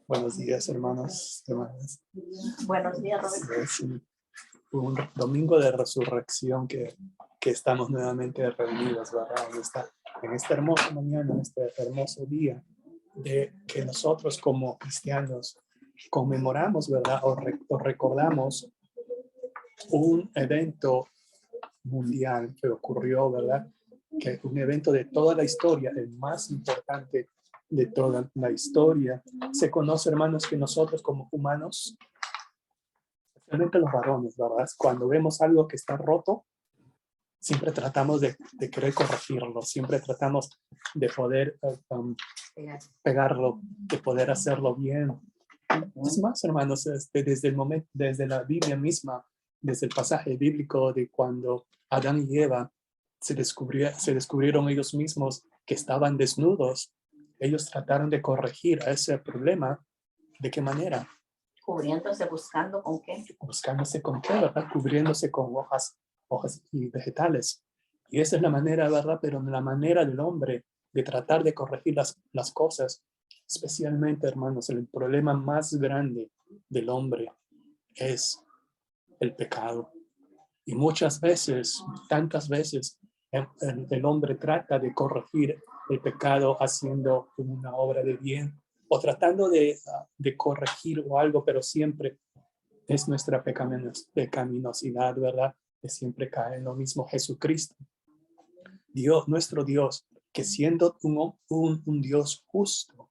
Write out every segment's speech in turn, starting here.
Buenos días, hermanos, hermanas. Buenos días, Robert. Es un domingo de resurrección que estamos nuevamente reunidos, ¿verdad? En esta hermosa mañana, en este hermoso día, de que nosotros como cristianos conmemoramos, ¿verdad? O recordamos un evento mundial que ocurrió, ¿verdad? Que es un evento de toda la historia, el más importante de toda la historia. Se conoce, hermanos, que nosotros como humanos, especialmente los varones, ¿verdad? Cuando vemos algo que está roto, siempre tratamos de querer corregirlo, siempre tratamos de poder pegarlo, de poder hacerlo bien. Es más, hermanos, desde la Biblia misma, desde el pasaje bíblico de cuando Adán y Eva se descubrieron ellos mismos que estaban desnudos, ellos trataron de corregir a ese problema. ¿De qué manera? Cubriéndose, buscando con qué. Buscándose con qué, ¿verdad? Cubriéndose con hojas y vegetales. Y esa es la manera, ¿verdad? Pero la manera del hombre de tratar de corregir las cosas, especialmente, hermanos, el problema más grande del hombre es el pecado. Y muchas veces, tantas veces, el hombre trata de corregir el pecado haciendo una obra de bien o tratando de corregir o algo, pero siempre es nuestra pecaminosidad, ¿verdad? Que siempre cae en lo mismo. Jesucristo, Dios, nuestro Dios, que siendo un Dios justo,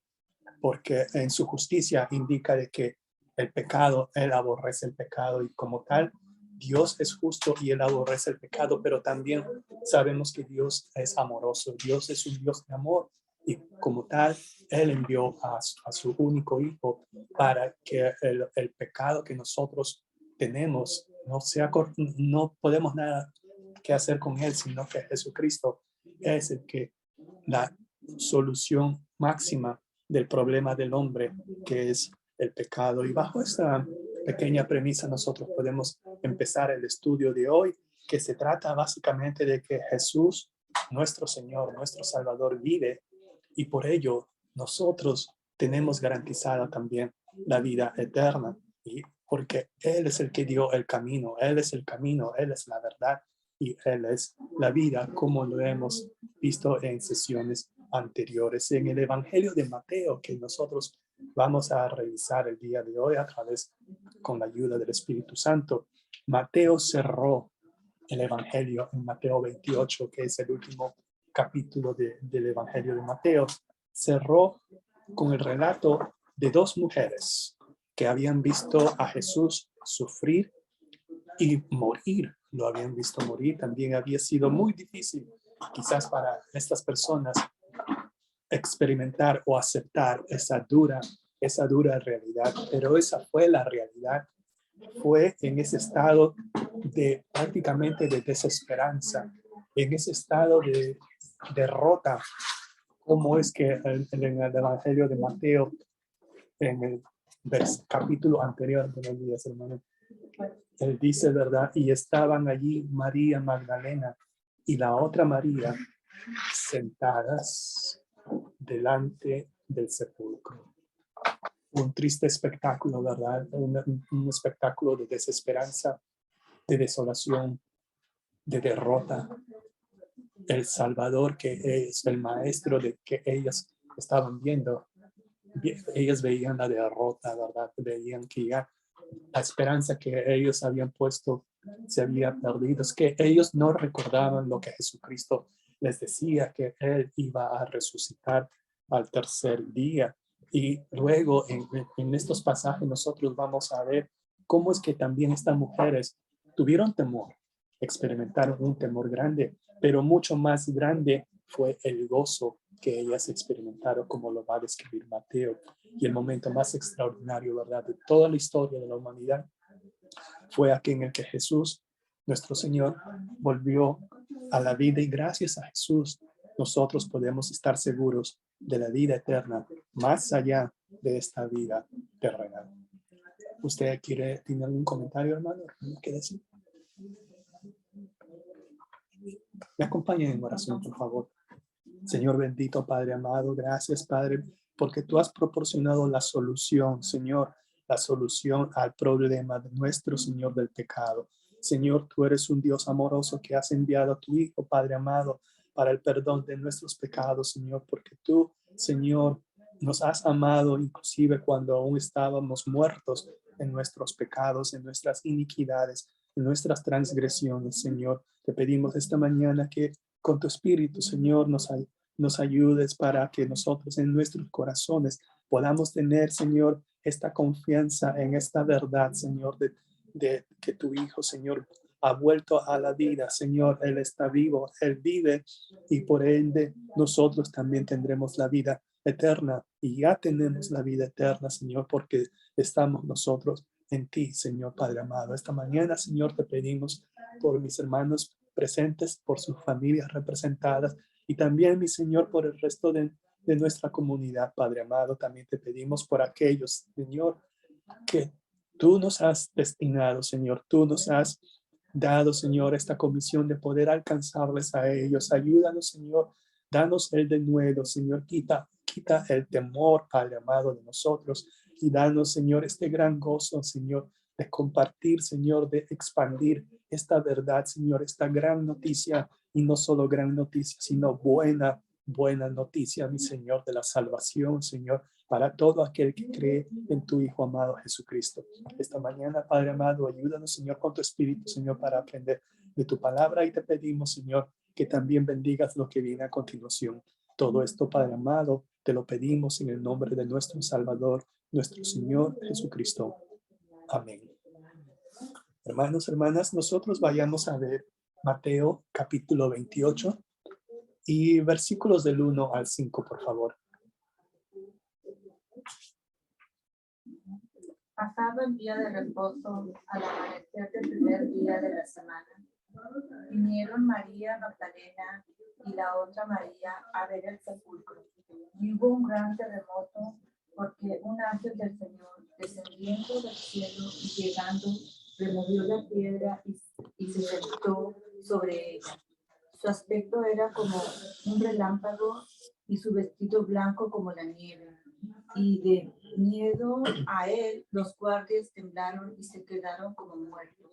porque en su justicia indica de que el pecado, Él aborrece el pecado y como tal, Dios es justo y Él aborrece el pecado, pero también sabemos que Dios es amoroso, Dios es un Dios de amor y como tal, Él envió a su único Hijo para que el pecado que nosotros tenemos no podemos nada que hacer con Él, sino que Jesucristo es el que la solución máxima del problema del hombre, que es el pecado. Y bajo esta pequeña premisa nosotros podemos empezar el estudio de hoy, que se trata básicamente de que Jesús, nuestro Señor, nuestro Salvador, vive y por ello nosotros tenemos garantizada también la vida eterna. Y porque Él es el que dio el camino, Él es el camino, Él es la verdad y Él es la vida, como lo hemos visto en sesiones anteriores. En el Evangelio de Mateo, que nosotros vamos a revisar el día de hoy a través, con la ayuda del Espíritu Santo, Mateo cerró el Evangelio en Mateo 28, que es el último capítulo del Evangelio de Mateo. Cerró con el relato de dos mujeres que habían visto a Jesús sufrir y morir. Lo habían visto morir. También había sido muy difícil quizás para estas personas experimentar o aceptar esa dura realidad, pero esa fue la realidad. Fue en ese estado de prácticamente de desesperanza, en ese estado de derrota, como es que en el Evangelio de Mateo, en el capítulo anterior, buenos días, hermano, él dice, ¿verdad? Y estaban allí María Magdalena y la otra María sentadas delante del sepulcro. Un triste espectáculo, ¿verdad? Un espectáculo de desesperanza, de desolación, de derrota. El Salvador, que es el maestro de que ellas estaban viendo, ellas veían la derrota, ¿verdad? Veían que ya la esperanza que ellos habían puesto se había perdido. Es que ellos no recordaban lo que Jesucristo les decía, que Él iba a resucitar al tercer día. Y luego en estos pasajes nosotros vamos a ver cómo es que también estas mujeres tuvieron temor, experimentaron un temor grande, pero mucho más grande fue el gozo que ellas experimentaron, como lo va a describir Mateo. Y el momento más extraordinario, ¿verdad?, de toda la historia de la humanidad fue aquel en el que Jesús, nuestro Señor, volvió a la vida y gracias a Jesús nosotros podemos estar seguros de la vida eterna más allá de esta vida terrenal. ¿Usted tiene algún comentario, hermano? ¿Qué decir? Me acompañen en oración, por favor. Señor bendito, Padre amado, gracias, Padre, porque tú has proporcionado la solución, Señor, la solución al problema de nuestro Señor del pecado. Señor, tú eres un Dios amoroso que has enviado a tu Hijo, Padre amado, para el perdón de nuestros pecados, Señor, porque tú, Señor, nos has amado inclusive cuando aún estábamos muertos en nuestros pecados, en nuestras iniquidades, en nuestras transgresiones, Señor. Te pedimos esta mañana que con tu Espíritu, Señor, nos ayudes para que nosotros en nuestros corazones podamos tener, Señor, esta confianza en esta verdad, Señor, de que tu Hijo, Señor, ha vuelto a la vida, Señor. Él está vivo, Él vive y por ende nosotros también tendremos la vida eterna y ya tenemos la vida eterna, Señor, porque estamos nosotros en ti, Señor Padre amado. Esta mañana, Señor, te pedimos por mis hermanos presentes, por sus familias representadas y también, mi Señor, por el resto de nuestra comunidad, Padre amado. También te pedimos por aquellos, Señor, que tú nos has destinado, Señor. Tú nos has dado, Señor, esta comisión de poder alcanzarles a ellos. Ayúdanos, Señor. Danos el denuedo, Señor. Quita el temor, Padre amado, de nosotros. Y danos, Señor, este gran gozo, Señor, de compartir, Señor, de expandir esta verdad, Señor, esta gran noticia. Y no solo gran noticia, sino buena noticia, mi Señor, de la salvación, Señor, para todo aquel que cree en tu Hijo amado Jesucristo. Esta mañana, Padre amado, ayúdanos, Señor, con tu Espíritu, Señor, para aprender de tu palabra y te pedimos, Señor, que también bendigas lo que viene a continuación. Todo esto, Padre amado, te lo pedimos en el nombre de nuestro Salvador, nuestro Señor Jesucristo. Amén. Hermanos, hermanas, nosotros vayamos a ver Mateo capítulo 28 y versículos del 1 al 5, por favor. Pasado el día de reposo, al amanecer del primer día de la semana, vinieron María Magdalena y la otra María a ver el sepulcro. Y hubo un gran terremoto, porque un ángel del Señor, descendiendo del cielo y llegando, removió la piedra y se sentó sobre ella. Su aspecto era como un relámpago y su vestido blanco como la nieve. Y de miedo a él, los guardias temblaron y se quedaron como muertos.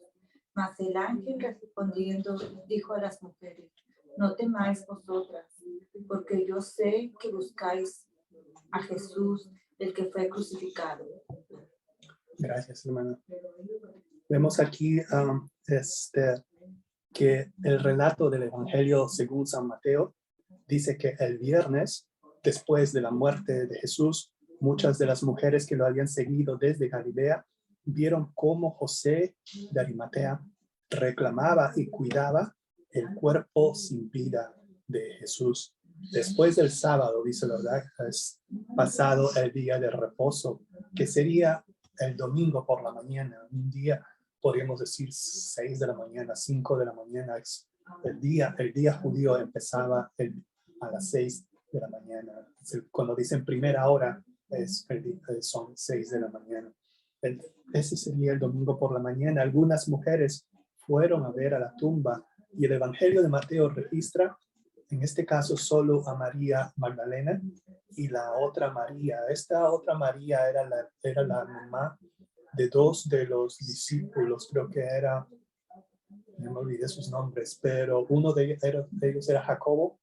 Mas el ángel respondiendo dijo a las mujeres: no temáis vosotras, porque yo sé que buscáis a Jesús, el que fue crucificado. Gracias, hermana. Vemos aquí que el relato del Evangelio según San Mateo dice que el viernes, después de la muerte de Jesús, muchas de las mujeres que lo habían seguido desde Galilea vieron cómo José de Arimatea reclamaba y cuidaba el cuerpo sin vida de Jesús. Después del sábado, dice la verdad, es pasado el día de reposo, que sería el domingo por la mañana, un día, podríamos decir 6 de la mañana, 5 de la mañana, es el día judío empezaba a las 6 de la mañana. Cuando dicen primera hora, son 6 de la mañana. Ese sería el domingo por la mañana. Algunas mujeres fueron a ver a la tumba y el Evangelio de Mateo registra, en este caso, solo a María Magdalena y la otra María. Esta otra María era la mamá de 2 de los discípulos, creo que era, no me olvidé sus nombres, pero uno de ellos era Jacobo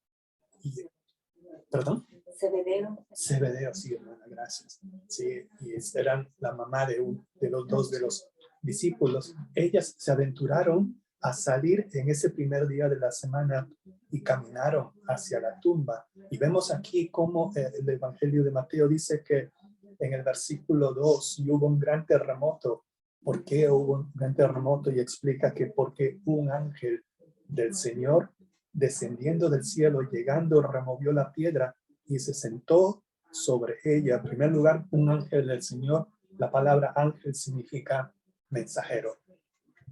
y, perdón. Zebedeo, sí, hermana, gracias. Sí, y eran la mamá de los 2 de los discípulos. Ellas se aventuraron a salir en ese primer día de la semana y caminaron hacia la tumba. Y vemos aquí cómo el Evangelio de Mateo dice que en el versículo 2 hubo un gran terremoto. ¿Por qué hubo un gran terremoto? Y explica que porque un ángel del Señor descendiendo del cielo, llegando, removió la piedra y se sentó sobre ella. En primer lugar, un ángel del Señor. La palabra ángel significa mensajero.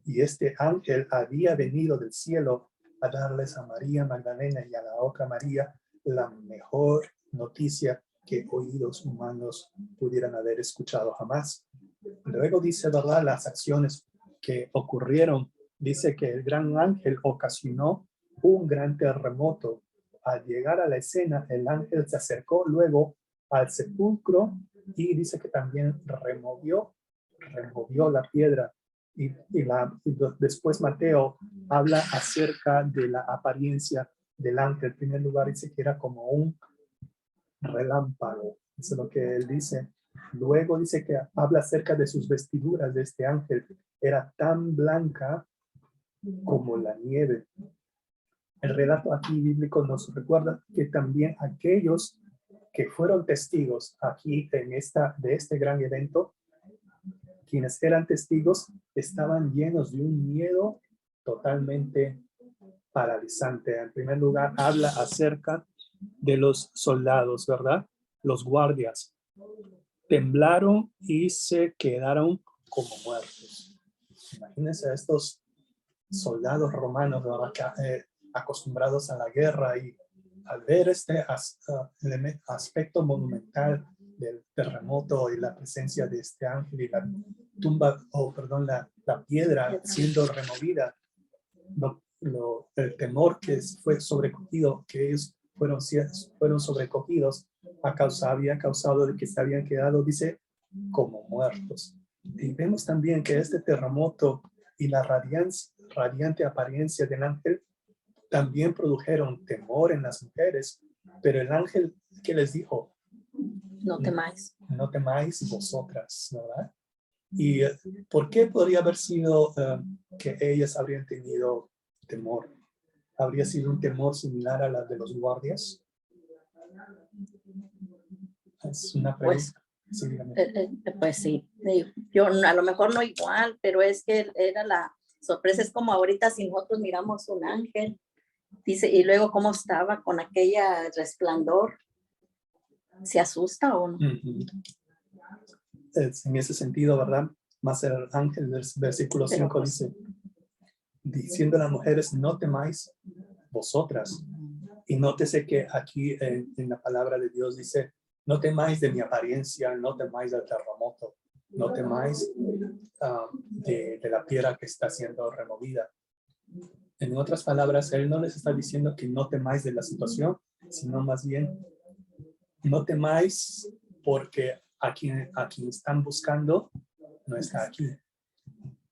Y este ángel había venido del cielo a darles a María Magdalena y a la otra María la mejor noticia que oídos humanos pudieran haber escuchado jamás. Luego dice, ¿verdad?, las acciones que ocurrieron. Dice que el gran ángel ocasionó un gran terremoto al llegar a la escena, el ángel se acercó luego al sepulcro y dice que también removió la piedra. Después Mateo habla acerca de la apariencia del ángel. En primer lugar dice que era como un relámpago. Eso es lo que él dice. Luego dice que habla acerca de sus vestiduras de este ángel. Era tan blanca como la nieve. El relato aquí bíblico nos recuerda que también aquellos que fueron testigos aquí de este gran evento, quienes eran testigos, estaban llenos de un miedo totalmente paralizante. En primer lugar, habla acerca de los soldados, ¿verdad? Los guardias. Temblaron y se quedaron como muertos. Imagínense a estos soldados romanos, ¿verdad? Acostumbrados a la guerra, y al ver este aspecto monumental del terremoto y la presencia de este ángel y la tumba, la piedra siendo removida, el temor que fue sobrecogido, que ellos fueron sobrecogidos, había causado de que se habían quedado, dice, como muertos. Y vemos también que este terremoto y la radiante apariencia del ángel también produjeron temor en las mujeres, pero el ángel, ¿qué les dijo? No temáis. No temáis vosotras, ¿verdad? ¿Y por qué podría haber sido que ellas habrían tenido temor? ¿Habría sido un temor similar a la de los guardias? Es una pregunta. Sí, dígame. Pues sí, yo a lo mejor no igual, pero es que era la sorpresa, es como ahorita si nosotros miramos un ángel, dice, y luego cómo estaba con aquella resplandor, ¿se asusta o no? En ese sentido, ¿verdad? Más el ángel del versículo 5 dice, diciendo a las mujeres, no temáis vosotras. Y nótese que aquí en la palabra de Dios dice, no temáis de mi apariencia, no temáis del terremoto, no temáis de la piedra que está siendo removida. En otras palabras, él no les está diciendo que no temáis de la situación, sino más bien, no temáis porque a quien están buscando no está aquí.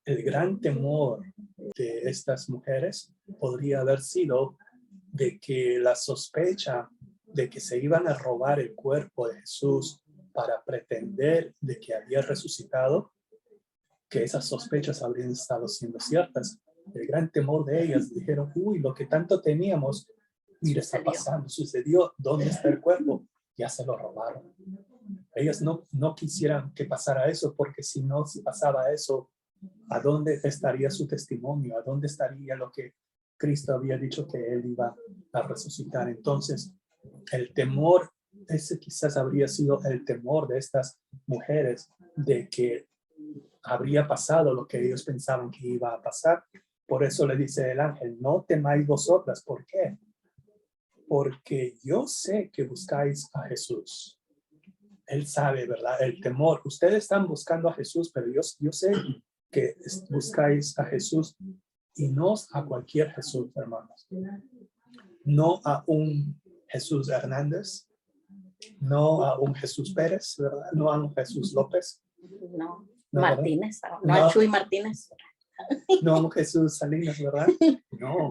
El gran temor de estas mujeres podría haber sido de que la sospecha de que se iban a robar el cuerpo de Jesús para pretender de que había resucitado, que esas sospechas habrían estado siendo ciertas. El gran temor de ellas, dijeron, uy, lo que tanto teníamos, mira, está pasando, sucedió, ¿dónde está el cuerpo? Ya se lo robaron. Ellas no quisieran que pasara eso, porque si pasaba eso, ¿a dónde estaría su testimonio? ¿A dónde estaría lo que Cristo había dicho que él iba a resucitar? Entonces, el temor, ese quizás habría sido el temor de estas mujeres, de que habría pasado lo que ellos pensaban que iba a pasar. Por eso le dice el ángel, no temáis vosotras. ¿Por qué? Porque yo sé que buscáis a Jesús. Él sabe, ¿verdad? El temor. Ustedes están buscando a Jesús, pero yo sé que buscáis a Jesús, y no a cualquier Jesús, hermanos. No a un Jesús Hernández, no a un Jesús Pérez, ¿verdad? No a un Jesús López. No, No, Martínez, no a Chuy Martínez. No a un Jesús Salinas, ¿verdad? No.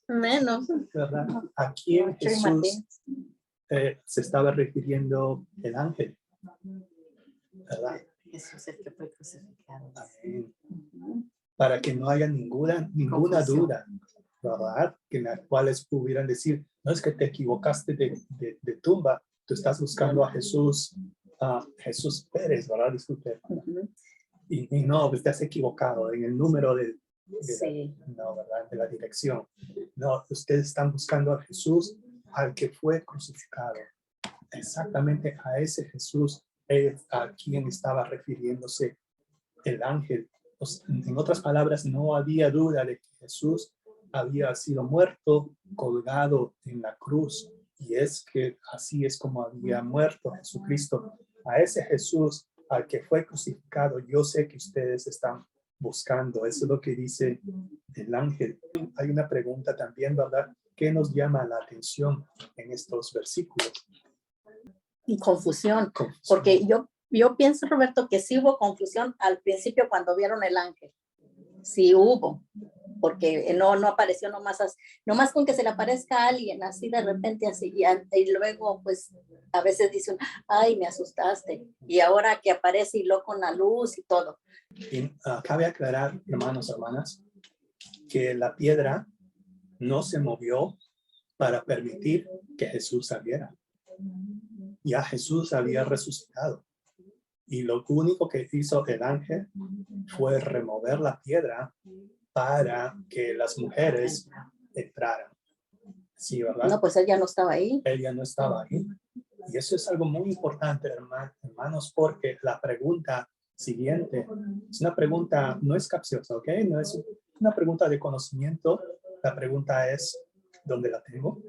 Menos. ¿Verdad? ¿A quién Jesús se estaba refiriendo el ángel? ¿Verdad? Jesús es que fue crucificado. Amén. Para que no haya ninguna duda, ¿verdad? Que en las cuales pudieran decir, no es que te equivocaste de tumba, tú estás buscando a Jesús Pérez, ¿verdad? Disculpe. Y no, pues te has equivocado en el número no, ¿verdad? De la dirección. No, ustedes están buscando a Jesús, al que fue crucificado. Exactamente a ese Jesús a quien estaba refiriéndose el ángel. En otras palabras, no había duda de que Jesús había sido muerto, colgado en la cruz. Y es que así es como había muerto Jesucristo. A ese Jesús al que fue crucificado, yo sé que ustedes están buscando. Eso es lo que dice el ángel. Hay una pregunta también, ¿verdad? ¿Qué nos llama la atención en estos versículos? Y confusión, Confusión. porque yo pienso, Roberto, que sí hubo confusión al principio cuando vieron el ángel. Sí hubo, porque no apareció nomás con que se le aparezca a alguien, así de repente, así, y luego, pues, a veces dicen, ay, me asustaste, y ahora que aparece y lo con la luz y todo. Y cabe aclarar, hermanos, hermanas, que la piedra no se movió para permitir que Jesús saliera. Ya Jesús había resucitado. Y lo único que hizo el ángel fue remover la piedra para que las mujeres entraran. Sí, ¿verdad? No, pues él ya no estaba ahí. Él ya no estaba ahí. Y eso es algo muy importante, hermanos, porque la pregunta siguiente es una pregunta, no es capciosa, ¿ok? No es una pregunta de conocimiento. La pregunta es, ¿dónde la tengo?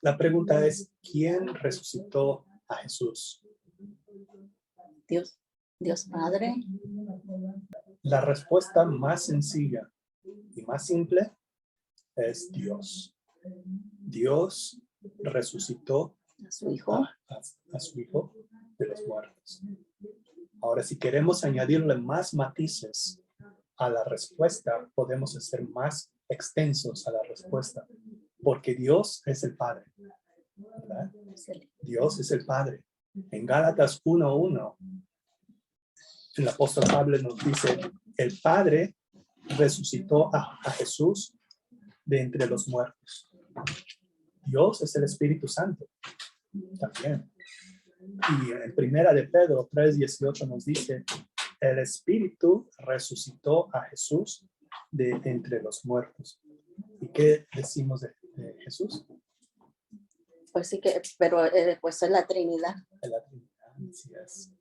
La pregunta es, ¿quién resucitó a Jesús? Dios Padre. La respuesta más sencilla y más simple es Dios. Dios resucitó A su hijo. a su hijo de los muertos. Ahora, si queremos añadirle más matices a la respuesta, podemos hacer más extensos a la respuesta, porque Dios es el Padre, ¿verdad? Dios es el Padre. En Gálatas 1:1, el apóstol Pablo nos dice, el Padre resucitó a Jesús de entre los muertos. Dios es el Espíritu Santo también. Y en primera de Pedro 3:18 nos dice, el Espíritu resucitó a Jesús de entre los muertos. ¿Y qué decimos de Jesús? Pues sí que, pero pues es la Trinidad. De la Trinidad, así es.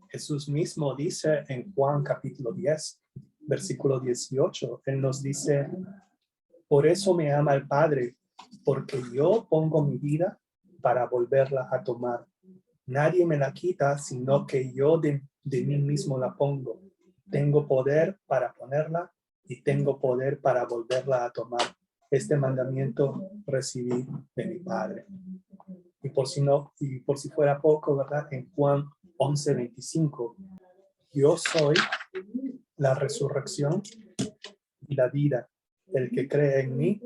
Jesús mismo dice en Juan capítulo 10, versículo 18, Él nos dice, por eso me ama el Padre, porque yo pongo mi vida para volverla a tomar. Nadie me la quita, sino que yo de mí mismo la pongo. Tengo poder para ponerla y tengo poder para volverla a tomar. Este mandamiento recibí de mi Padre. Y por si fuera poco, ¿verdad? En Juan 11:25, yo soy la resurrección y la vida. El que cree en mí,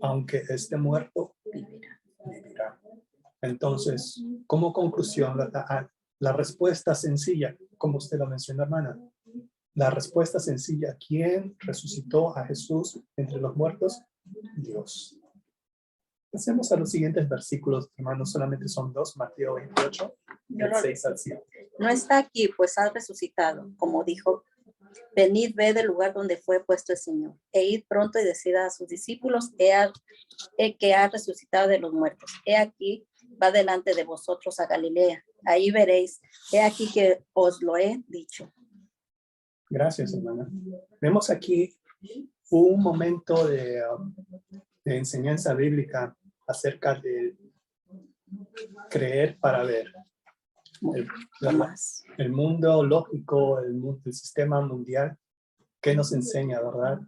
aunque esté muerto, vivirá. Entonces, como conclusión, la respuesta sencilla, como usted lo mencionó, hermana, la respuesta sencilla, ¿quién resucitó a Jesús entre los muertos? Dios. Pasemos a los siguientes versículos, hermanos, solamente son 2, Mateo 28, del 6 al 7. No está aquí, pues ha resucitado, como dijo, venid, ved el lugar donde fue puesto el Señor, e id pronto y decida a sus discípulos que ha resucitado de los muertos. He aquí, va delante de vosotros a Galilea, ahí veréis, he aquí que os lo he dicho. Gracias, hermana. Vemos aquí un momento de enseñanza bíblica acerca de creer para ver. El mundo lógico, el sistema mundial, ¿qué nos enseña, verdad?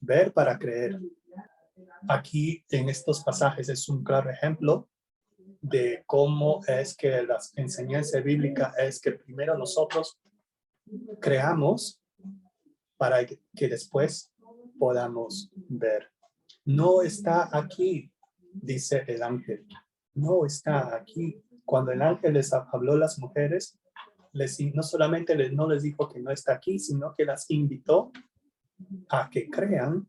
Ver para creer. Aquí en estos pasajes es un claro ejemplo de cómo es que la enseñanza bíblica es que primero nosotros creamos para que después podamos ver. No está aquí, dice el ángel. No está aquí. Cuando el ángel les habló a las mujeres, no solamente no les dijo que no está aquí, sino que las invitó a que crean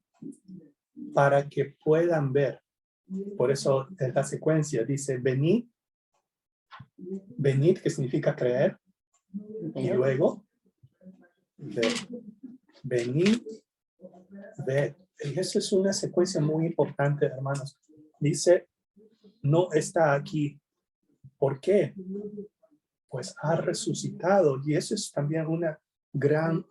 para que puedan ver. Por eso en la secuencia dice, venid, que significa creer, y luego, ver. Venid, ver. Y eso es una secuencia muy importante, hermanos. Dice, no está aquí. ¿Por qué? Pues ha resucitado. Y eso es también una gran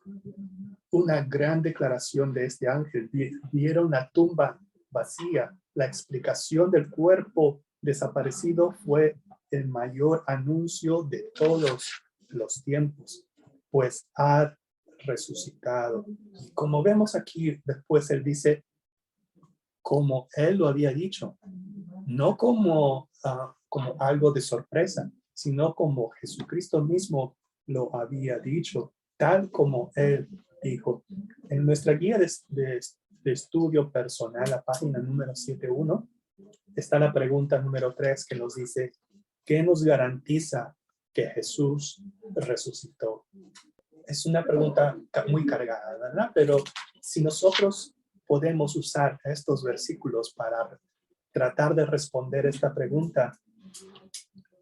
declaración de este ángel. Vieron la tumba vacía. La explicación del cuerpo desaparecido fue el mayor anuncio de todos los tiempos, pues ha resucitado. Y como vemos aquí, después él dice, como Él lo había dicho, no como, como algo de sorpresa, sino como Jesucristo mismo lo había dicho, tal como Él dijo. En nuestra guía de estudio personal, la página número 7.1, está la pregunta número 3 que nos dice, ¿qué nos garantiza que Jesús resucitó? Es una pregunta muy cargada, ¿verdad? Pero si nosotros podemos usar estos versículos para tratar de responder esta pregunta,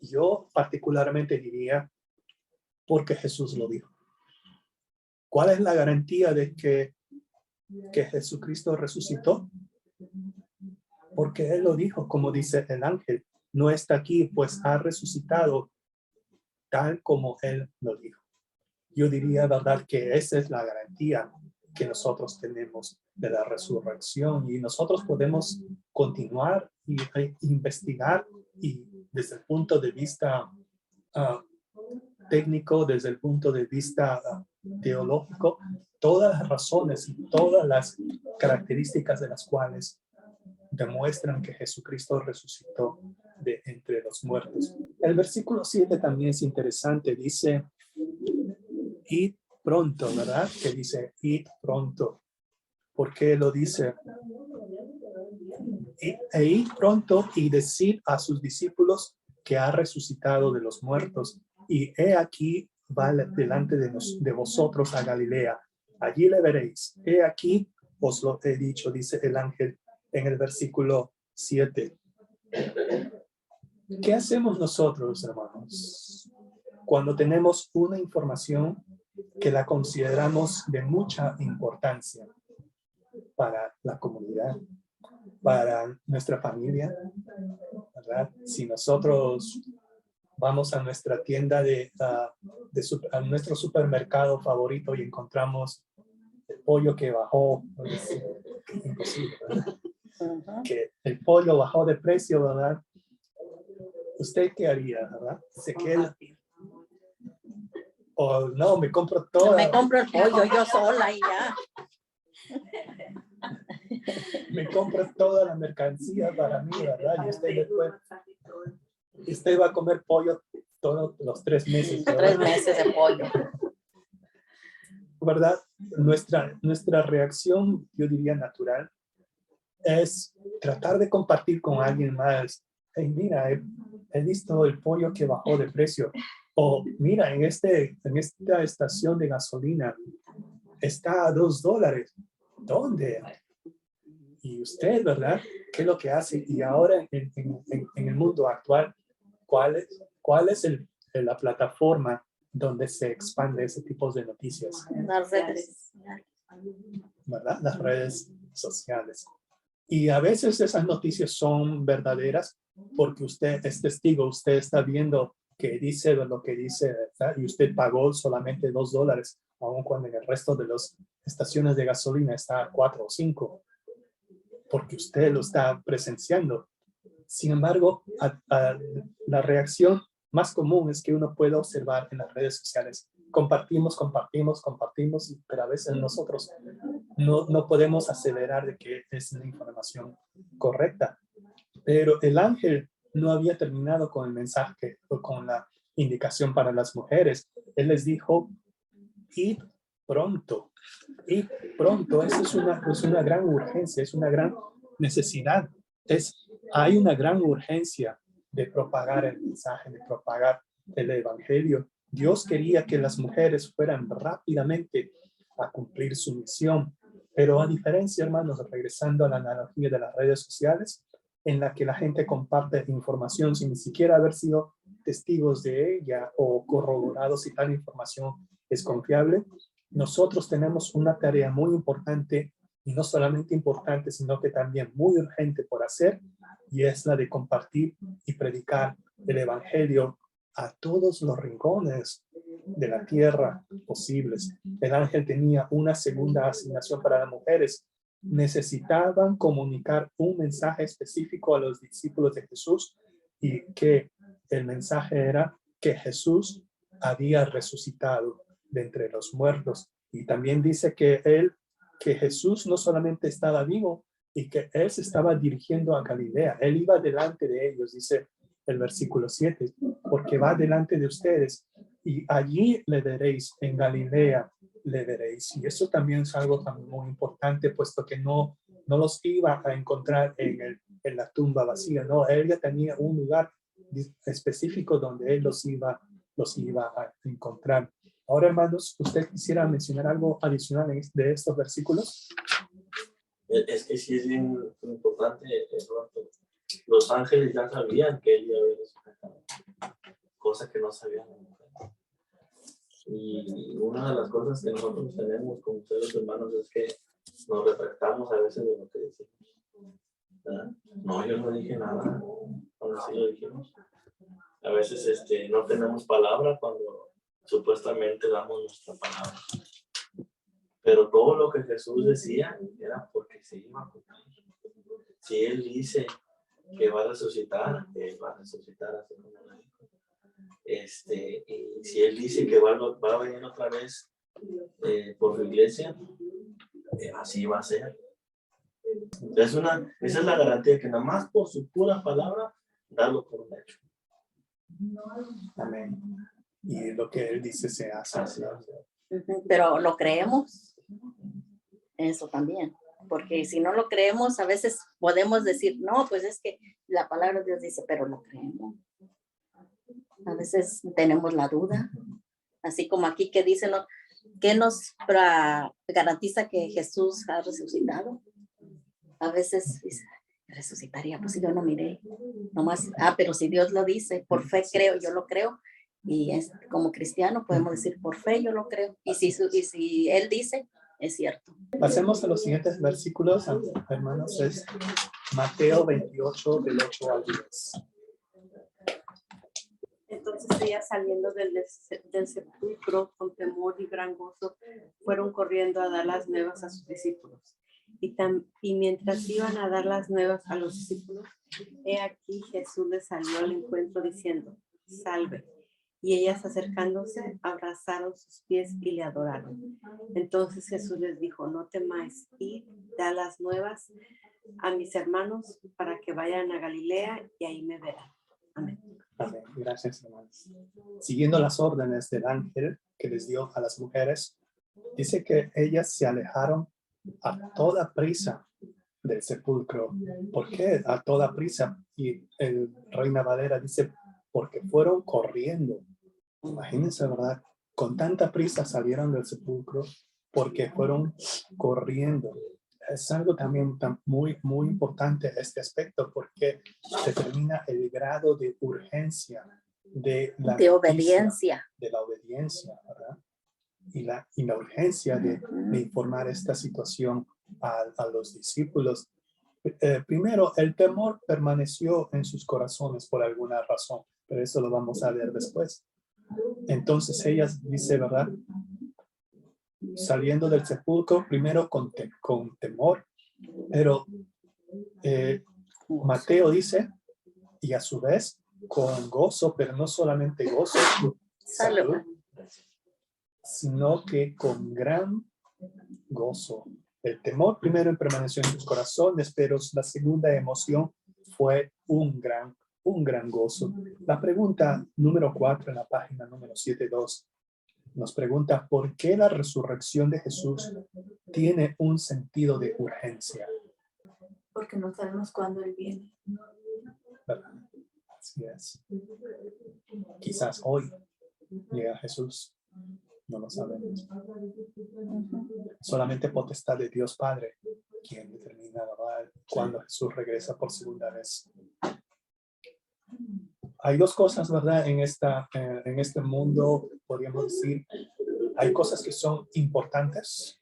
yo particularmente diría, porque Jesús lo dijo. ¿Cuál es la garantía de que Jesucristo resucitó? Porque Él lo dijo, como dice el ángel, no está aquí, pues ha resucitado tal como Él lo dijo. Yo diría, ¿verdad?, que esa es la garantía que nosotros tenemos de la resurrección, y nosotros podemos continuar y investigar, y desde el punto de vista técnico, desde el punto de vista teológico, todas las razones y todas las características de las cuales demuestran que Jesucristo resucitó de entre los muertos. El versículo 7 también es interesante, dice, id pronto, ¿verdad? Que dice, id pronto. ¿Por qué lo dice? Id pronto y decid a sus discípulos que ha resucitado de los muertos, y he aquí va delante de vosotros a Galilea. Allí le veréis. He aquí os lo he dicho, dice el ángel en el versículo 7. ¿Qué hacemos nosotros, hermanos, cuando tenemos una información que la consideramos de mucha importancia para la comunidad, para nuestra familia, ¿verdad? Si nosotros vamos a nuestra tienda a nuestro supermercado favorito y encontramos el pollo que bajó, es imposible, ¿verdad? Que el pollo bajó de precio, ¿verdad? ¿Usted qué haría, verdad? ¿Se queda? O no, me compro toda. Me compro el pollo yo sola y ya. Me compro toda la mercancía para mí, ¿verdad? Y usted después, usted va a comer pollo todos los 3 meses, ¿verdad? 3 meses de pollo. ¿Verdad? Nuestra reacción, yo diría natural, es tratar de compartir con alguien más. Hey, mira, he visto el pollo que bajó de precio. O mira, en esta estación de gasolina está a $2. ¿Dónde? Y usted, ¿verdad? ¿Qué es lo que hace? Y ahora en el mundo actual, ¿cuál es la plataforma donde se expande ese tipo de noticias? Las redes. ¿Verdad? Las redes sociales. Y a veces esas noticias son verdaderas porque usted es testigo, usted está viendo que dice lo que dice, ¿verdad? Y usted pagó solamente $2, aun cuando en el resto de las estaciones de gasolina está a 4 o 5, porque usted lo está presenciando. Sin embargo, la reacción más común es que uno puede observar en las redes sociales. Compartimos, pero a veces nosotros no podemos acelerar de que es una información correcta. Pero el ángel no había terminado con el mensaje o con la indicación para las mujeres. Él les dijo, id pronto, id pronto. Esa es una gran urgencia, es una gran necesidad. Hay una gran urgencia de propagar el mensaje, de propagar el evangelio. Dios quería que las mujeres fueran rápidamente a cumplir su misión. Pero a diferencia, hermanos, regresando a la analogía de las redes sociales, en la que la gente comparte información sin ni siquiera haber sido testigos de ella o corroborado si tal información es confiable, nosotros tenemos una tarea muy importante, y no solamente importante, sino que también muy urgente por hacer, y es la de compartir y predicar el evangelio a todos los rincones de la tierra posibles. El ángel tenía una segunda asignación para las mujeres. Necesitaban comunicar un mensaje específico a los discípulos de Jesús, y que el mensaje era que Jesús había resucitado de entre los muertos. Y también dice que Jesús no solamente estaba vivo, y que él se estaba dirigiendo a Galilea. Él iba delante de ellos, dice el versículo 7, porque va delante de ustedes y allí le veréis, en Galilea le veréis. Y eso también es algo también muy importante, puesto que no los iba a encontrar en la tumba vacía, no, él ya tenía un lugar específico donde él los iba a encontrar. Ahora, hermanos, ¿usted quisiera mencionar algo adicional de estos versículos? Es que sí es bien importante. Los ángeles ya sabían que él iba a ver eso, cosa que no sabían. Y una de las cosas que nosotros tenemos como seres humanos es que nos retractamos a veces de lo que decimos. ¿Verdad? No, yo no dije nada cuando sí lo dijimos. A veces no tenemos palabra cuando supuestamente damos nuestra palabra. Pero todo lo que Jesús decía era porque se iba a cumplir. Si Él dice que va a resucitar, Él va a resucitar así como lo dijo. Y si Él dice que va a venir otra vez por su iglesia, así va a ser. Esa es la garantía, que nada más por su pura palabra, darlo por un hecho. Amén. Y lo que él dice se hace. Pero lo creemos, eso también, porque si no lo creemos, a veces podemos decir, no, pues es que la palabra de Dios dice, pero lo creemos. A veces tenemos la duda, así como aquí que dicen, ¿qué nos garantiza que Jesús ha resucitado? A veces dice, resucitaría, pues si yo no miré, nomás, pero si Dios lo dice, por fe creo, yo lo creo. Y como cristiano podemos decir, por fe yo lo creo. Y si Él dice, es cierto. Pasemos a los siguientes versículos, hermanos. Es Mateo 28, del 8 al 10. Entonces ellas, saliendo del sepulcro con temor y gran gozo, fueron corriendo a dar las nuevas a sus discípulos. Y mientras iban a dar las nuevas a los discípulos, he aquí Jesús les salió al encuentro diciendo, salve. Y ellas, acercándose, abrazaron sus pies y le adoraron. Entonces Jesús les dijo, no temáis, id, da las nuevas a mis hermanos para que vayan a Galilea y ahí me verán. Amén. Amén. Gracias, hermanos. Siguiendo las órdenes del ángel que les dio a las mujeres, dice que ellas se alejaron a toda prisa del sepulcro. ¿Por qué a toda prisa? Y el Reina Valera dice, porque fueron corriendo. Imagínense, ¿verdad? Con tanta prisa salieron del sepulcro porque fueron corriendo. Es algo también muy, muy importante este aspecto, porque determina el grado de urgencia de la obediencia. De la obediencia, ¿verdad? Y la urgencia de informar esta situación a los discípulos. Primero, el temor permaneció en sus corazones por alguna razón, pero eso lo vamos a ver después. Entonces ellas, dice, ¿verdad? Saliendo del sepulcro, primero con temor, pero Mateo dice, y a su vez con gozo, pero no solamente gozo, salud, sino que con gran gozo. El temor primero permaneció en sus corazones, pero la segunda emoción fue un gran gozo. La pregunta número 4 en la página número 7.2 nos pregunta, ¿por qué la resurrección de Jesús tiene un sentido de urgencia? Porque no sabemos cuándo Él viene. ¿Verdad? Así es. Quizás hoy llega Jesús. No lo sabemos. Solamente potestad de Dios Padre quien determina, ¿verdad?, cuando Jesús regresa por segunda vez. Hay dos cosas, ¿verdad? En este mundo, podríamos decir, hay cosas que son importantes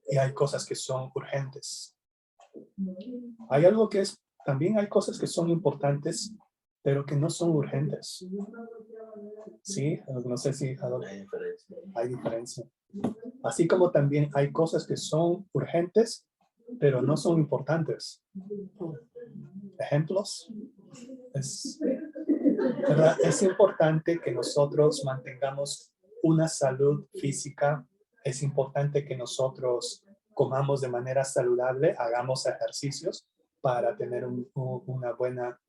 y hay cosas que son urgentes. Hay algo que también hay cosas que son importantes, pero que no son urgentes. Sí, no sé si hay diferencia. Así como también hay cosas que son urgentes, pero no son importantes. Ejemplos. ¿Verdad? Es importante que nosotros mantengamos una salud física. Es importante que nosotros comamos de manera saludable, hagamos ejercicios para tener una buena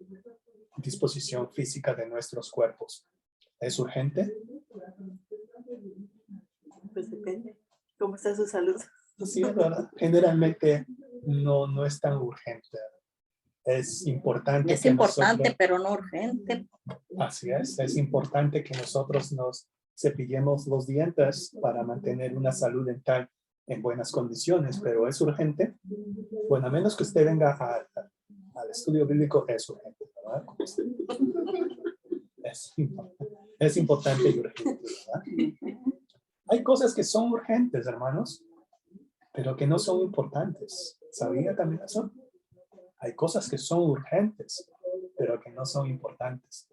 disposición física de nuestros cuerpos. ¿Es urgente? Pues depende. ¿Cómo está su salud? Sí, ¿verdad? Generalmente no es tan urgente. Es importante Es que importante, nosotros, pero no urgente. así es importante que nosotros nos cepillemos los dientes para mantener una salud dental en buenas condiciones, pero es urgente. Bueno, a menos que usted venga al estudio bíblico, es urgente, ¿verdad? Es importante y urgente, ¿verdad? Hay cosas que son urgentes, hermanos, pero que no son importantes. ¿Sabía también eso? Hay cosas que son urgentes, pero que no son importantes.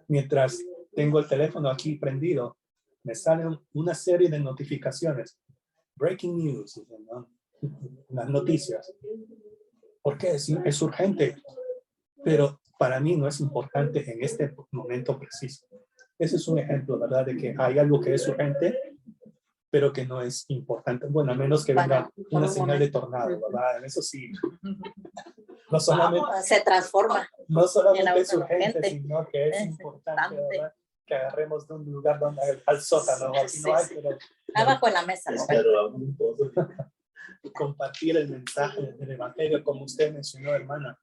Mientras tengo el teléfono aquí prendido, me salen una serie de notificaciones. Breaking news, ¿no? Las noticias. ¿Por qué? Sí, es urgente, pero para mí no es importante en este momento preciso. Ese es un ejemplo, ¿verdad? De que hay algo que es urgente, pero que no es importante. Bueno, a menos que venga una señal de tornado, ¿verdad? En eso sí. No solamente, Se transforma. no solamente en es urgente, urgente. sino que es importante, ¿verdad? Que agarremos de un lugar donde al sótano. Aquí no hay, pero Abajo en la mesa. compartir el mensaje del evangelio, como usted mencionó, hermana.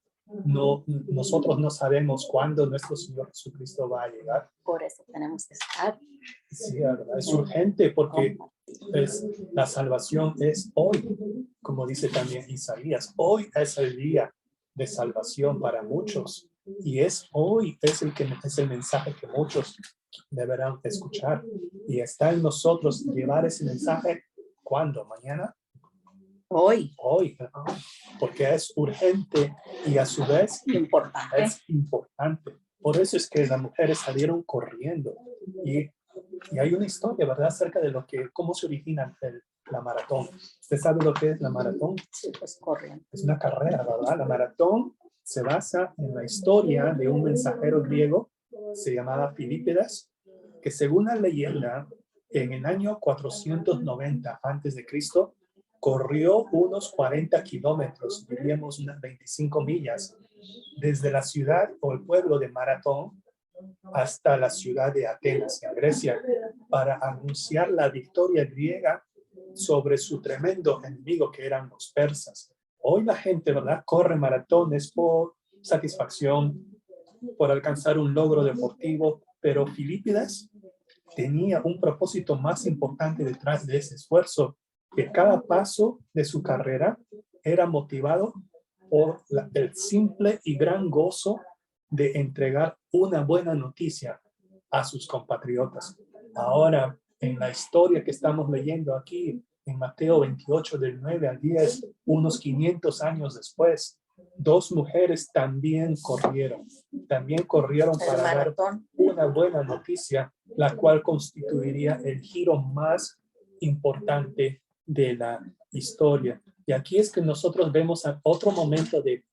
Nosotros no sabemos cuándo nuestro Señor Jesucristo va a llegar. Por eso tenemos que estar. Sí, ¿verdad? Es urgente porque la salvación es hoy, como dice también Isaías. Hoy es el día de salvación para muchos y es el mensaje que muchos deberán escuchar, y está en nosotros llevar ese mensaje. ¿Cuándo? ¿Mañana? Hoy. Hoy, porque es urgente y a su vez Importante. es importante. Por eso es que las mujeres salieron corriendo, y hay una historia, ¿verdad?, acerca de cómo se origina la maratón. ¿Usted sabe lo que es la maratón? Sí, pues corriendo. Es una carrera, ¿verdad? La maratón se basa en la historia de un mensajero griego, se llamaba Filipidas, que según la leyenda, en el año 490 a.C., corrió unos 40 kilómetros, diríamos unas 25 millas, desde la ciudad o el pueblo de Maratón hasta la ciudad de Atenas, en Grecia, para anunciar la victoria griega sobre su tremendo enemigo, que eran los persas. Hoy la gente, ¿verdad?, corre maratones por satisfacción, por alcanzar un logro deportivo, pero Filipidas tenía un propósito más importante detrás de ese esfuerzo, que cada paso de su carrera era motivado por el simple y gran gozo de entregar una buena noticia a sus compatriotas. Ahora, en la historia que estamos leyendo aquí, en Mateo 28, del 9 al 10, unos 500 años después, dos mujeres también corrieron para dar una buena noticia, la cual constituiría el giro más importante de la historia. Y aquí es que nosotros vemos otro momento de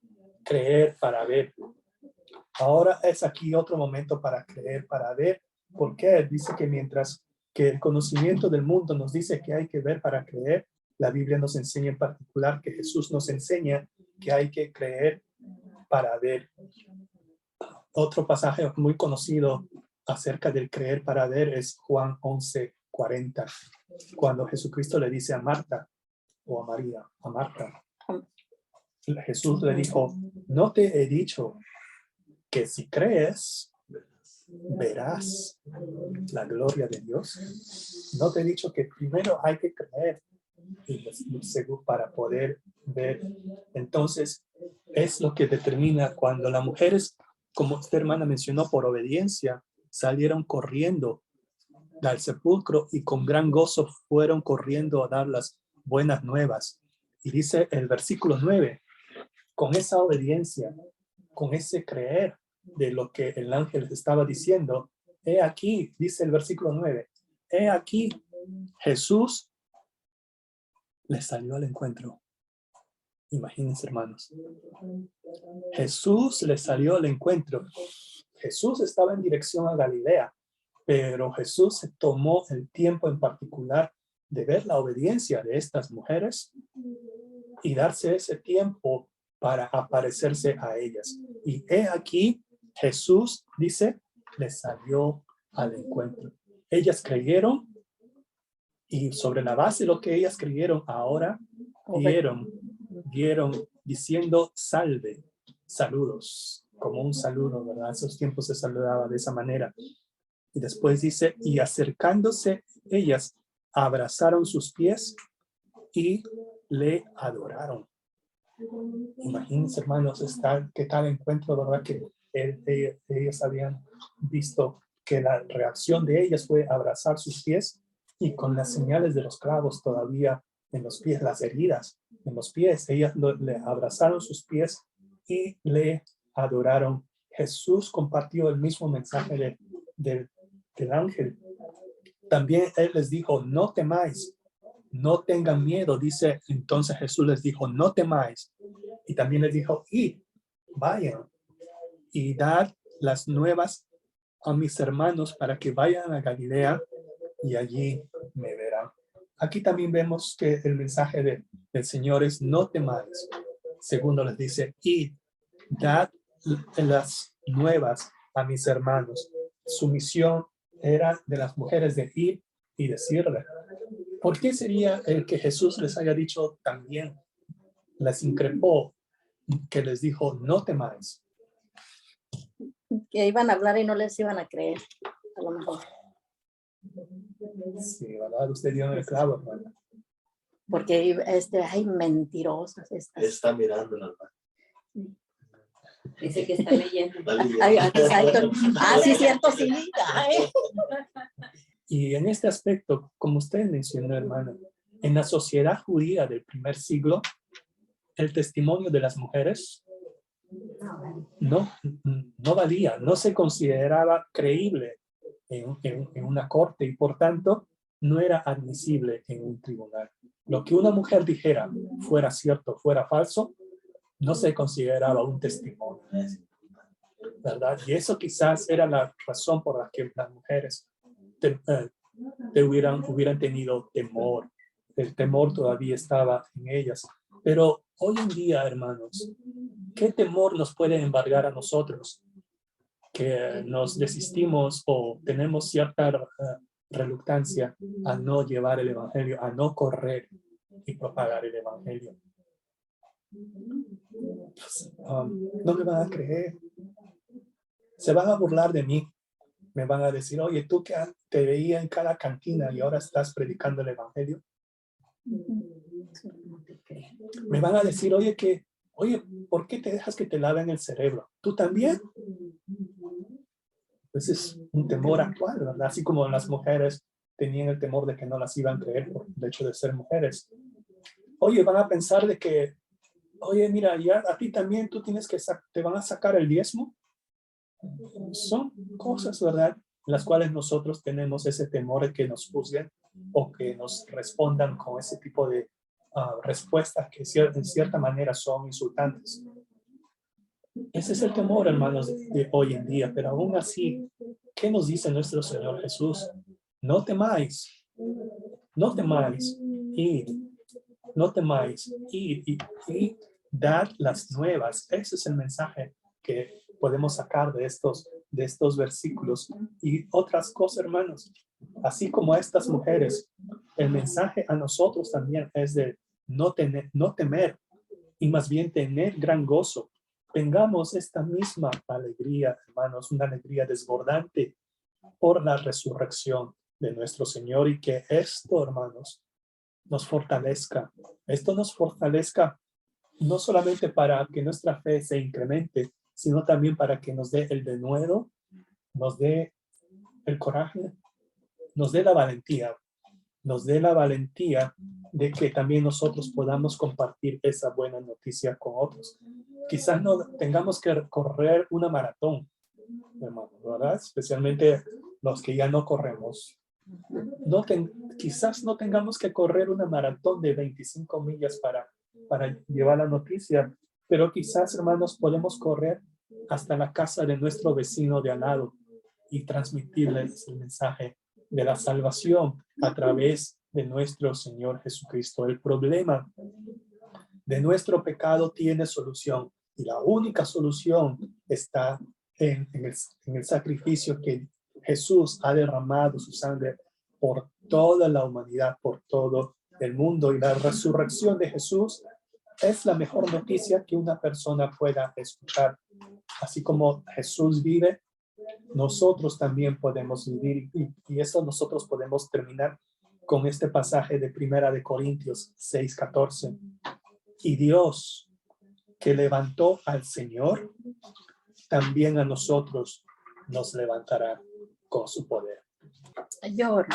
creer para ver. Ahora es aquí otro momento para creer para ver. ¿Por qué? Dice que mientras que el conocimiento del mundo nos dice que hay que ver para creer, la Biblia nos enseña en particular, que Jesús nos enseña que hay que creer para ver. Otro pasaje muy conocido acerca del creer para ver es Juan 11:40, cuando Jesucristo le dice a Marta, o a María, a Marta, Jesús le dijo: no te he dicho que si crees, verás la gloria de Dios. No te he dicho que primero hay que creer y para poder ver. Entonces, es lo que determina cuando las mujeres, como esta hermana mencionó, por obediencia, salieron corriendo al sepulcro y con gran gozo fueron corriendo a dar las buenas nuevas. Y dice el versículo 9, con esa obediencia, con ese creer de lo que el ángel estaba diciendo, he aquí, dice el versículo 9, he aquí, Jesús les salió al encuentro. Imagínense, hermanos. Jesús les salió al encuentro. Jesús estaba en dirección a Galilea, pero Jesús se tomó el tiempo en particular de ver la obediencia de estas mujeres y darse ese tiempo para aparecerse a ellas. Y he aquí, Jesús dice, les salió al encuentro. Ellas creyeron y sobre la base de lo que ellas creyeron, ahora dieron diciendo salve, saludos, como un saludo, ¿verdad? En esos tiempos se saludaba de esa manera. Y después dice, y acercándose ellas, abrazaron sus pies y le adoraron. Imagínense, hermanos, qué tal encuentro, ¿verdad? Que ellos habían visto que la reacción de ellas fue abrazar sus pies y con las señales de los clavos todavía en los pies, las heridas en los pies. Ellas le abrazaron sus pies y le adoraron. Jesús compartió el mismo mensaje del ángel. También él les dijo, no temáis, no tengan miedo. Dice, entonces Jesús les dijo, no temáis. Y también les dijo, id, vayan y dad las nuevas a mis hermanos para que vayan a Galilea y allí me verán. Aquí también vemos que el mensaje del Señor es no temáis. Segundo les dice, id, dad las nuevas a mis hermanos. Su misión era de las mujeres de ir y decirle. ¿Por qué sería el que Jesús les haya dicho también? Les increpó, que les dijo, no temáis. Que iban a hablar y no les iban a creer, a lo mejor. Sí, ¿verdad? Usted dio en el clavo, hermana. Porque hay mentirosas estas. Está mirando la mano. Dice que está leyendo. Ay, exacto. Ah, sí, cierto, sí. Ay. Y en este aspecto, como usted mencionó, hermano, en la sociedad judía del primer siglo, el testimonio de las mujeres no valía, no se consideraba creíble en una corte y por tanto no era admisible en un tribunal. Lo que una mujer dijera, fuera cierto, fuera falso, no se consideraba un testimonio, ¿verdad? Y eso quizás era la razón por la que las mujeres hubieran tenido temor. El temor todavía estaba en ellas. Pero hoy en día, hermanos, ¿qué temor nos puede embargar a nosotros? Que nos desistimos o tenemos cierta reluctancia a no llevar el evangelio, a no correr y propagar el evangelio. Pues, no me van a creer. Se van a burlar de mí. Me van a decir, oye, tú que te veía en cada cantina y ahora estás predicando el evangelio. Me van a decir, oye, ¿por qué te dejas que te laven el cerebro? ¿Tú también? Pues es un temor actual, ¿verdad? Así como las mujeres tenían el temor de que no las iban a creer por el hecho de ser mujeres. Oye, van a pensar de que, oye, mira, ya a ti también tú te van a sacar el diezmo. Son cosas, ¿verdad? En las cuales nosotros tenemos ese temor de que nos juzguen o que nos respondan con ese tipo de respuestas que en cierta manera son insultantes. Ese es el temor, hermanos, de hoy en día. Pero aún así, ¿qué nos dice nuestro Señor Jesús? No temáis, no temáis, id, no temáis, id y dad las nuevas. Ese es el mensaje que podemos sacar de estos versículos. Y otras cosas, hermanos, así como a estas mujeres, el mensaje a nosotros también es de no temer y más bien tener gran gozo. Tengamos esta misma alegría, hermanos, una alegría desbordante por la resurrección de nuestro Señor y que esto, hermanos, nos fortalezca. Esto nos fortalezca no solamente para que nuestra fe se incremente, sino también para que nos dé el denuedo, nos dé el coraje, nos dé la valentía de que también nosotros podamos compartir esa buena noticia con otros. Quizás no tengamos que correr una maratón, hermano, ¿verdad? Especialmente los que ya no corremos. Quizás no tengamos que correr una maratón de 25 millas para llevar la noticia, pero quizás, hermanos, podemos correr hasta la casa de nuestro vecino de al lado y transmitirles el mensaje de la salvación a través de nuestro Señor Jesucristo. El problema de nuestro pecado tiene solución, y la única solución está en el sacrificio que Jesús ha derramado su sangre por toda la humanidad, por todo el mundo. Y la resurrección de Jesús es la mejor noticia que una persona pueda escuchar. Así como Jesús vive, nosotros también podemos vivir, y eso nosotros podemos terminar con este pasaje de 1 Corintios 6:14. Y Dios, que levantó al Señor, también a nosotros nos levantará con su poder. Yo oro.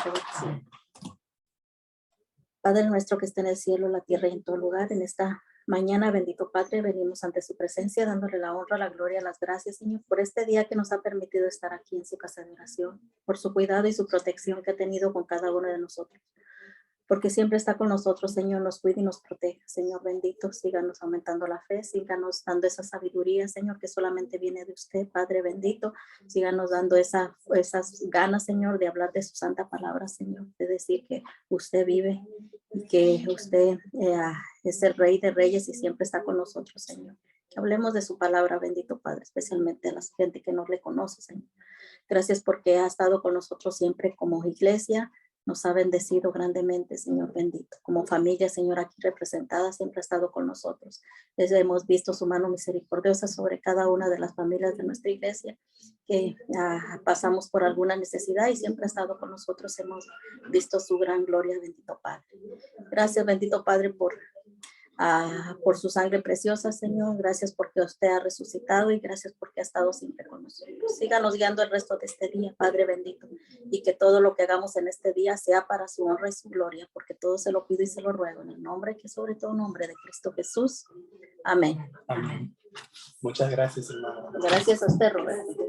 Padre nuestro que está en el cielo, la tierra y en todo lugar, en esta mañana, bendito Padre, venimos ante su presencia, dándole la honra, la gloria, las gracias, Señor, por este día que nos ha permitido estar aquí en su casa de oración, por su cuidado y su protección que ha tenido con cada uno de nosotros. Porque siempre está con nosotros, Señor, nos cuida y nos protege. Señor bendito, síganos aumentando la fe, síganos dando esa sabiduría, Señor, que solamente viene de usted, Padre bendito. Síganos dando esas ganas, Señor, de hablar de su santa palabra, Señor, de decir que usted vive y que usted es el Rey de Reyes y siempre está con nosotros, Señor. Que hablemos de su palabra, bendito Padre, especialmente a la gente que no le conoce, Señor. Gracias porque ha estado con nosotros siempre como iglesia. Nos ha bendecido grandemente, Señor bendito. Como familia, Señor, aquí representada, siempre ha estado con nosotros. Hemos visto su mano misericordiosa sobre cada una de las familias de nuestra iglesia, que pasamos por alguna necesidad y siempre ha estado con nosotros. Hemos visto su gran gloria, bendito Padre. Gracias, bendito Padre, por su sangre preciosa, Señor. Gracias porque usted ha resucitado y gracias porque ha estado siempre con nosotros. Síganos guiando el resto de este día, Padre bendito, y que todo lo que hagamos en este día sea para su honra y su gloria, porque todo se lo pido y se lo ruego en el nombre que sobre todo nombre de Cristo Jesús. Amén. Amén. Muchas gracias, hermano. Gracias a usted, Roberto.